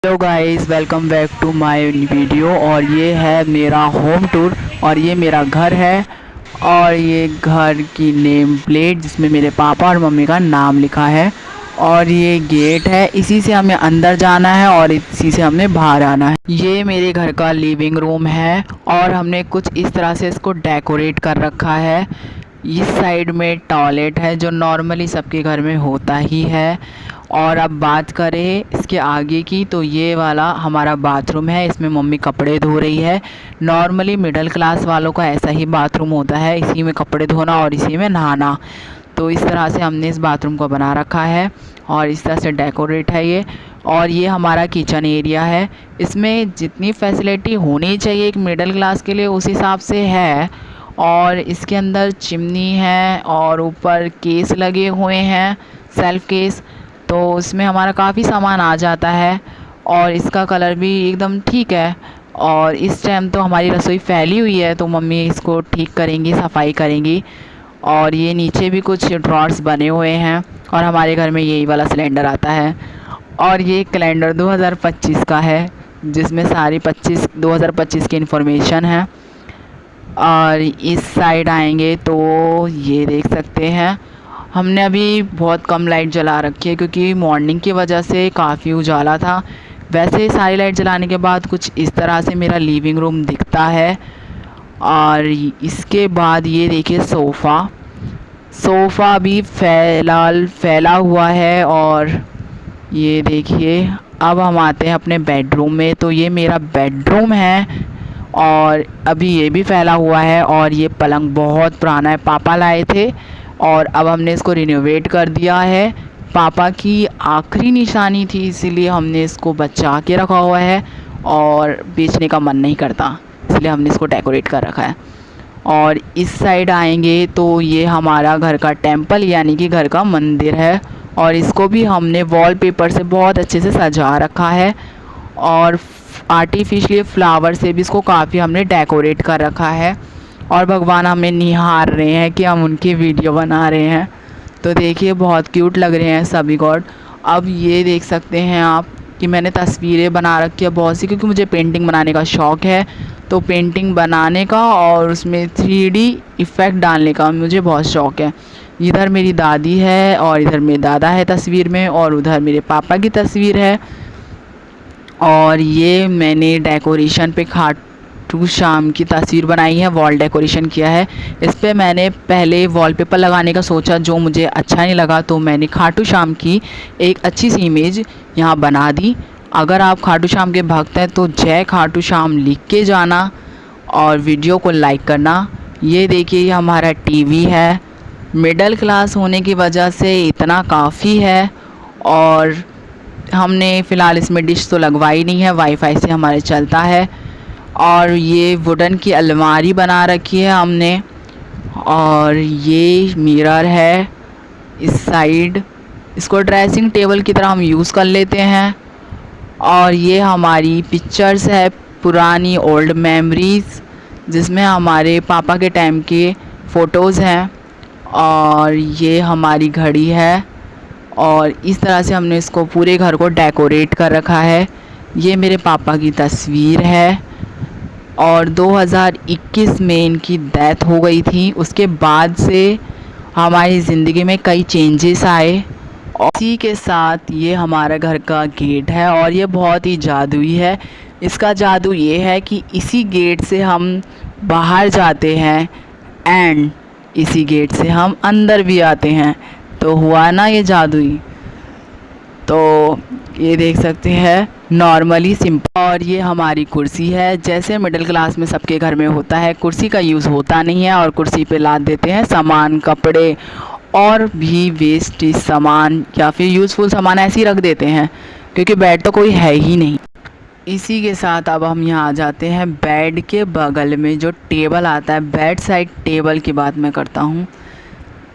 Hello guys, welcome back to my video. और ये है मेरा होम टूर और ये मेरा घर है और ये घर की नेम प्लेट जिसमें मेरे पापा और मम्मी का नाम लिखा है। और ये गेट है, इसी से हमें अंदर जाना है और इसी से हमें बाहर आना है। ये मेरे घर का लिविंग रूम है और हमने कुछ इस तरह से इसको डेकोरेट कर रखा है। इस साइड में टॉयलेट है जो नॉर्मली सबके घर में होता ही है। और अब बात करें इसके आगे की, तो ये वाला हमारा बाथरूम है। इसमें मम्मी कपड़े धो रही है। नॉर्मली मिडिल क्लास वालों का ऐसा ही बाथरूम होता है, इसी में कपड़े धोना और इसी में नहाना। तो इस तरह से हमने इस बाथरूम को बना रखा है और इस तरह से डेकोरेट है ये। और ये हमारा किचन एरिया है। इसमें जितनी फैसिलिटी होनी चाहिए एक मिडिल क्लास के लिए उस हिसाब से है। और इसके अंदर चिमनी है और ऊपर केस लगे हुए हैं, सेल्फ केस। तो इसमें हमारा काफ़ी सामान आ जाता है और इसका कलर भी एकदम ठीक है। और इस टाइम तो हमारी रसोई फैली हुई है तो मम्मी इसको ठीक करेंगी, सफाई करेंगी। और ये नीचे भी कुछ ड्रॉर्स बने हुए हैं और हमारे घर में यही वाला सिलेंडर आता है। और ये कैलेंडर 2025 का है जिसमें सारी 2025 की इन्फॉर्मेशन है। और इस साइड आएंगे तो ये देख सकते हैं, हमने अभी बहुत कम लाइट जला रखी है क्योंकि मॉर्निंग की वजह से काफ़ी उजाला था। वैसे सारी लाइट जलाने के बाद कुछ इस तरह से मेरा लिविंग रूम दिखता है। और इसके बाद ये देखिए सोफ़ा भी फैला हुआ है। और ये देखिए, अब हम आते हैं अपने बेडरूम में। तो ये मेरा बेडरूम है और अभी ये भी फैला हुआ है। और ये पलंग बहुत पुराना है, पापा लाए थे और अब हमने इसको रिनोवेट कर दिया है। पापा की आखिरी निशानी थी इसीलिए हमने इसको बचा के रखा हुआ है और बेचने का मन नहीं करता, इसलिए हमने इसको डेकोरेट कर रखा है। और इस साइड आएंगे तो ये हमारा घर का टेंपल यानी कि घर का मंदिर है। और इसको भी हमने वॉलपेपर से बहुत अच्छे से सजा रखा है और आर्टिफिशियल फ्लावर से भी इसको काफ़ी हमने डेकोरेट कर रखा है। और भगवान हमें निहार रहे हैं कि हम उनकी वीडियो बना रहे हैं। तो देखिए, बहुत क्यूट लग रहे हैं सभी गॉड। अब ये देख सकते हैं आप कि मैंने तस्वीरें बना रखी है बहुत सी, क्योंकि मुझे पेंटिंग बनाने का शौक़ है। तो पेंटिंग बनाने का और उसमें 3D इफ़ेक्ट डालने का मुझे बहुत शौक़ है। इधर मेरी दादी है और इधर मेरे दादा है तस्वीर में और उधर मेरे पापा की तस्वीर है। और ये मैंने डेकोरेशन पे खाटू श्याम की तस्वीर बनाई है, वॉल डेकोरेशन किया है। इस पे मैंने पहले वॉलपेपर लगाने का सोचा, जो मुझे अच्छा नहीं लगा, तो मैंने खाटू श्याम की एक अच्छी सी इमेज यहाँ बना दी। अगर आप खाटू श्याम के भक्त हैं तो जय खाटू श्याम लिख के जाना और वीडियो को लाइक करना। ये देखिए, ये हमारा टीवी है। मिडिल क्लास होने की वजह से इतना काफ़ी है। और हमने फ़िलहाल इसमें डिश तो लगवाई नहीं है, वाईफाई से हमारे चलता है। और ये वुडन की अलमारी बना रखी है हमने। और ये मिरर है इस साइड, इसको ड्रेसिंग टेबल की तरह हम यूज़ कर लेते हैं। और ये हमारी पिक्चर्स है, पुरानी ओल्ड मेमोरीज़, जिसमें हमारे पापा के टाइम के फ़ोटोज़ हैं। और ये हमारी घड़ी है और इस तरह से हमने इसको पूरे घर को डेकोरेट कर रखा है। ये मेरे पापा की तस्वीर है और 2021 में इनकी डेथ हो गई थी। उसके बाद से हमारी ज़िंदगी में कई चेंजेस आए। और इसी के साथ ये हमारा घर का गेट है और ये बहुत ही जादुई है। इसका जादू ये है कि इसी गेट से हम बाहर जाते हैं एंड इसी गेट से हम अंदर भी आते हैं। तो हुआ ना ये जादुई। तो ये देख सकते हैं, नॉर्मली सिंपल। और ये हमारी कुर्सी है, जैसे मिडिल क्लास में सबके घर में होता है, कुर्सी का यूज़ होता नहीं है और कुर्सी पे लाद देते हैं सामान, कपड़े और भी वेस्ट सामान या फिर यूज़फुल सामान ऐसे ही रख देते हैं क्योंकि बेड तो कोई है ही नहीं। इसी के साथ अब हम यहाँ आ जाते हैं बेड के बगल में जो टेबल आता है, बेड साइड टेबल की बात मैं करता हूँ।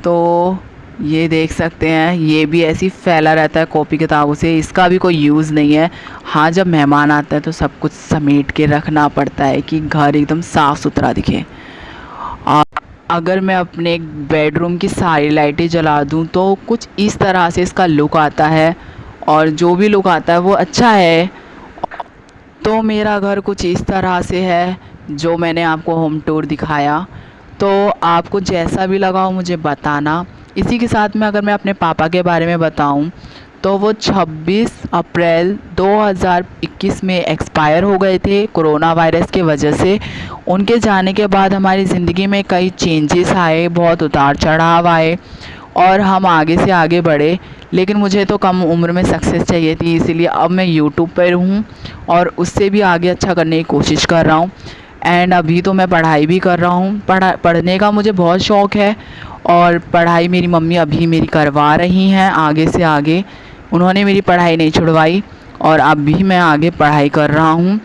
तो ये देख सकते हैं, ये भी ऐसी फैला रहता है कॉपी किताबों से, इसका भी कोई यूज़ नहीं है। हाँ, जब मेहमान आता है तो सब कुछ समेट के रखना पड़ता है कि घर एकदम साफ़ सुथरा दिखे। और अगर मैं अपने बेडरूम की सारी लाइटें जला दूँ तो कुछ इस तरह से इसका लुक आता है और जो भी लुक आता है वो अच्छा है। तो मेरा घर कुछ इस तरह से है जो मैंने आपको होम टूर दिखाया। तो आपको जैसा भी लगा हो मुझे बताना। इसी के साथ में अगर मैं अपने पापा के बारे में बताऊं तो वो 26 अप्रैल 2021 में एक्सपायर हो गए थे कोरोना वायरस के वजह से। उनके जाने के बाद हमारी ज़िंदगी में कई चेंजेस आए, बहुत उतार चढ़ाव आए और हम आगे से आगे बढ़े। लेकिन मुझे तो कम उम्र में सक्सेस चाहिए थी, इसीलिए अब मैं यूट्यूब पर हूँ और उससे भी आगे अच्छा करने की कोशिश कर रहा हूँ। एंड अभी तो मैं पढ़ाई भी कर रहा हूँ। पढ़ने का मुझे बहुत शौक़ है और पढ़ाई मेरी मम्मी अभी मेरी करवा रही हैं आगे से आगे। उन्होंने मेरी पढ़ाई नहीं छुड़वाई और अब भी मैं आगे पढ़ाई कर रहा हूँ।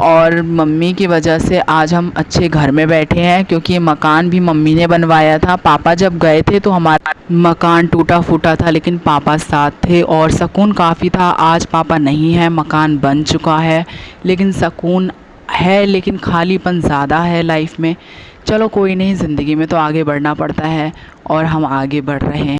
और मम्मी की वजह से आज हम अच्छे घर में बैठे हैं, क्योंकि ये मकान भी मम्मी ने बनवाया था। पापा जब गए थे तो हमारा मकान टूटा फूटा था, लेकिन पापा साथ थे और सुकून काफ़ी था। आज पापा नहीं है, मकान बन चुका है, लेकिन सुकून है, लेकिन खालीपन ज़्यादा है लाइफ में। चलो कोई नहीं, ज़िंदगी में तो आगे बढ़ना पड़ता है और हम आगे बढ़ रहे हैं।